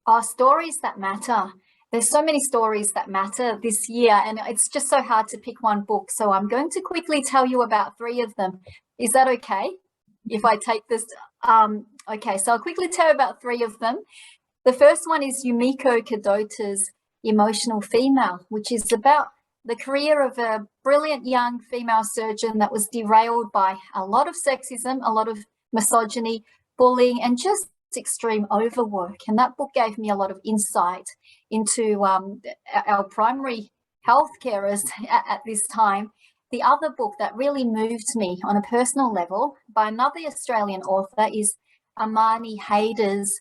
Are stories that matter. There's so many stories that matter this year, and it's just so hard to pick one book. So I'm going to quickly tell you about three of them. Is that okay? If I take this, okay, so I'll quickly tell you about three of them. The first one is Yumiko Kadota's Emotional Female, which is about the career of a brilliant young female surgeon that was derailed by a lot of sexism, a lot of misogyny, bullying, and just extreme overwork. And that book gave me a lot of insight into our primary health carers at this time. The other book that really moved me on a personal level by another Australian author is Amani Hayder's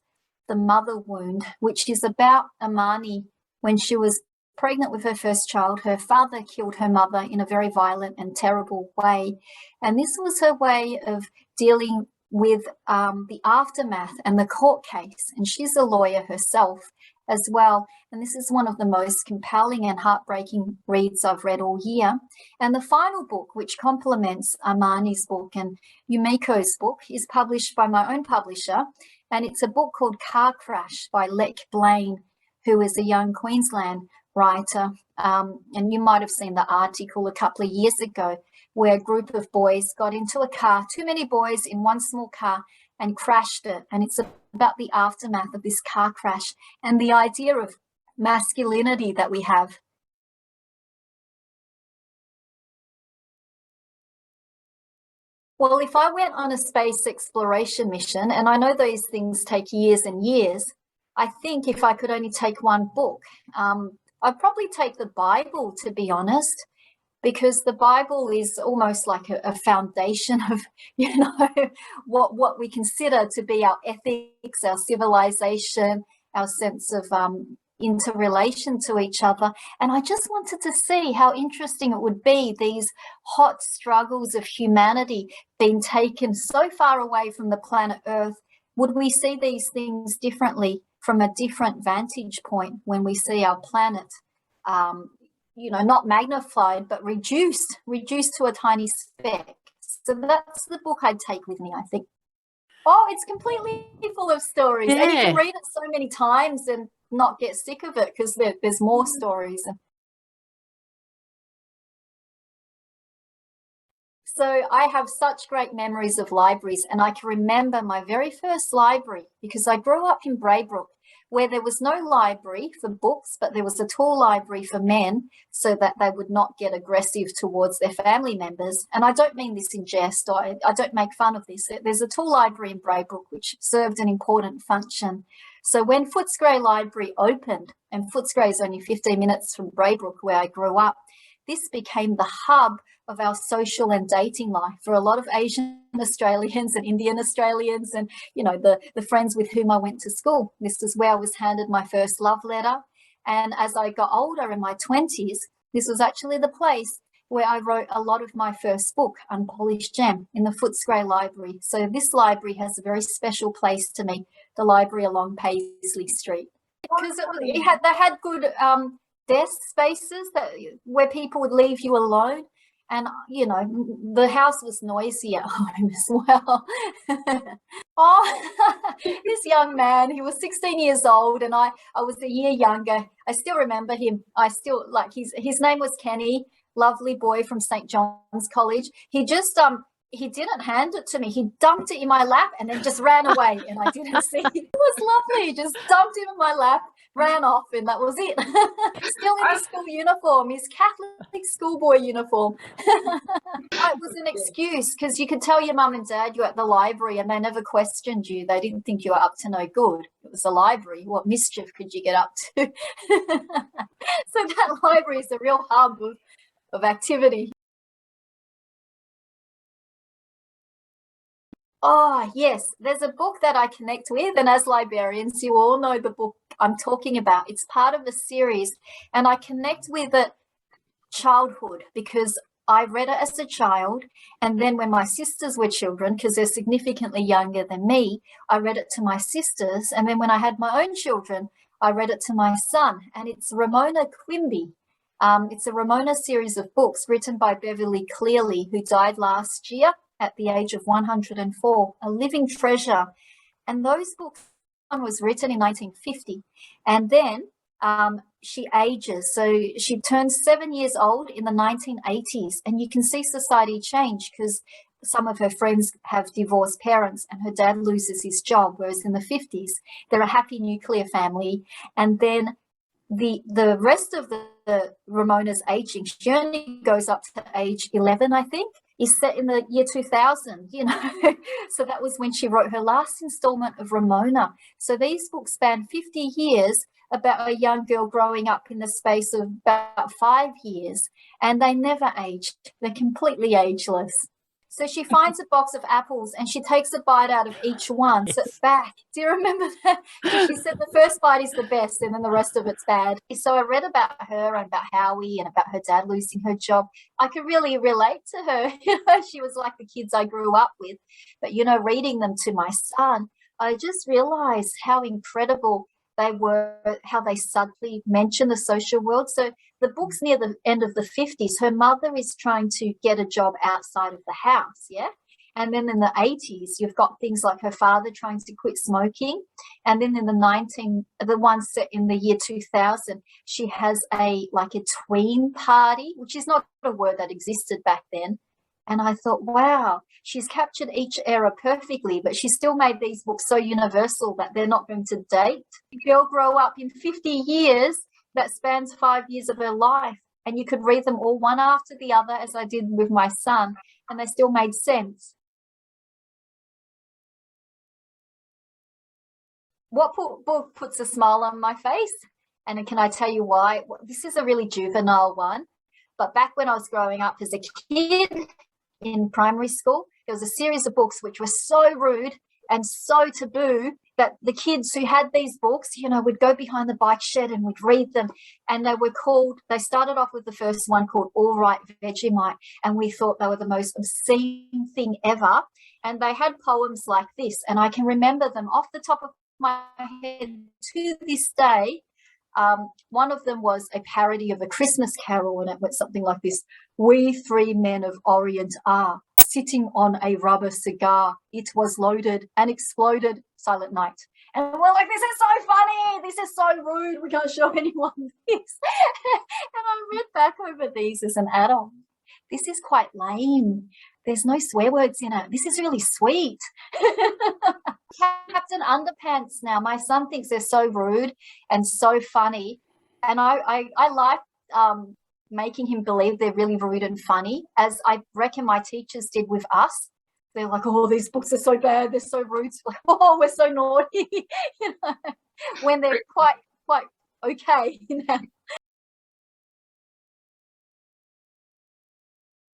The Mother Wound, which is about Amani when she was pregnant with her first child. Her father killed her mother in a very violent and terrible way. And this was her way of dealing with the aftermath and the court case. And she's a lawyer herself as well. And this is one of the most compelling and heartbreaking reads I've read all year. And the final book, which complements Amani's book and Yumiko's book, is published by my own publisher. And it's a book called Car Crash by Lek Blaine, who is a young Queensland writer. And you might have seen the article a couple of years ago where a group of boys got into a car, too many boys in one small car, and crashed it. And it's about the aftermath of this car crash and the idea of masculinity that we have. Well, if I went on a space exploration mission, and I know those things take years and years, I think if I could only take one book, I'd probably take the Bible, to be honest, because the Bible is almost like a foundation of, what we consider to be our ethics, our civilization, our sense of interrelation to each other. And I just wanted to see how interesting it would be, these hot struggles of humanity being taken so far away from the planet Earth. Would we see these things differently from a different vantage point when we see our planet, not magnified, but reduced to a tiny speck? So that's the book I'd take with me, I think. Oh, it's completely full of stories. Yeah. And you can read it so many times and not get sick of it because there's more stories. So I have such great memories of libraries, and I can remember my very first library because I grew up in Braybrook, where there was no library for books, but there was a tall library for men so that they would not get aggressive towards their family members. And I don't mean this in jest, I don't make fun of this. There's a tall library in Braybrook which served an important function. So when Footscray Library opened, and Footscray is only 15 minutes from Braybrook where I grew up, this became the hub of our social and dating life for a lot of Asian Australians and Indian Australians and, the friends with whom I went to school. This is where I was handed my first love letter. And as I got older in my 20s, this was actually the place where I wrote a lot of my first book, Unpolished Gem, in the Footscray Library. So this library has a very special place to me, the library along Paisley Street. Because they had good desk spaces where people would leave you alone. And, the house was noisy at home as well. This young man, he was 16 years old and I was a year younger. I still remember him. I still his name was Kenny, lovely boy from St. John's College. He just, he didn't hand it to me. He dumped it in my lap and then just ran away and I didn't see it. It was lovely. He just dumped it in my lap, ran off, and that was it. Still in his school uniform, his Catholic schoolboy uniform. It was an excuse because you could tell your mum and dad you're at the library and they never questioned you. They didn't think you were up to no good. It was a library. What mischief could you get up to? So that library is a real hub of activity. Oh, yes. There's a book that I connect with, and as librarians, you all know the book I'm talking about. It's part of a series, and I connect with it childhood because I read it as a child, and then when my sisters were children, because they're significantly younger than me, I read it to my sisters, and then when I had my own children, I read it to my son, and it's Ramona Quimby. It's a Ramona series of books written by Beverly Cleary, who died last year at the age of 104, a living treasure. And those books was written in 1950. And then she ages. So she turns 7 years old in the 1980s. And you can see society change because some of her friends have divorced parents and her dad loses his job, whereas in the 50s, they're a happy nuclear family. And then the rest of the Ramona's aging, she only goes up to age 11, I think, is set in the year 2000, you know. So that was when she wrote her last installment of Ramona. So these books span 50 years about a young girl growing up in the space of about 5 years, and they never aged. They're completely ageless. So she finds a box of apples and she takes a bite out of each one. So it's back. Do you remember that? She said the first bite is the best and then the rest of it's bad. So I read about her and about Howie and about her dad losing her job. I could really relate to her. You know, she was like the kids I grew up with. But, you know, reading them to my son, I just realized how incredible they were, how they subtly mention the social world. So the book's near the end of the 50s. Her mother is trying to get a job outside of the house, yeah? And then in the 80s, you've got things like her father trying to quit smoking. And then in the one set in the year 2000, she has a tween party, which is not a word that existed back then. And I thought, wow, she's captured each era perfectly, but she still made these books so universal that they're not going to date. The girl grow up in 50 years, that spans 5 years of her life, and you could read them all one after the other, as I did with my son, and they still made sense. What book puts a smile on my face? And can I tell you why? This is a really juvenile one, but back when I was growing up as a kid, in primary school, there was a series of books which were so rude and so taboo that the kids who had these books, you know, would go behind the bike shed and would read them. And they started off with the first one called All Right Vegemite, and we thought they were the most obscene thing ever. And they had poems like this, and I can remember them off the top of my head to this day. One of them was a parody of A Christmas Carol, and it went something like this: "We three men of Orient are sitting on a rubber cigar. It was loaded and exploded. Silent night." And we're like, this is so funny. This is so rude. We can't show anyone this. And I read back over these as an adult. This is quite lame. There's no swear words in it. This is really sweet. Captain Underpants now. My son thinks they're so rude and so funny. And I like making him believe they're really rude and funny, as I reckon my teachers did with us. They're like, oh, these books are so bad. They're so rude. Like, oh, we're so naughty. You know, when they're quite okay. You know?